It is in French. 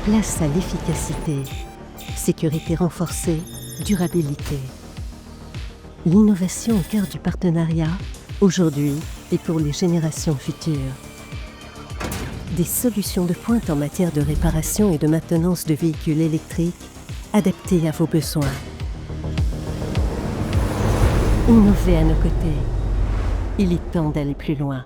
Place à l'efficacité, sécurité renforcée, durabilité. L'innovation au cœur du partenariat, aujourd'hui et pour les générations futures. Des solutions de pointe en matière de réparation et de maintenance de véhicules électriques, adaptées à vos besoins. Innovez à nos côtés. Il est temps d'aller plus loin.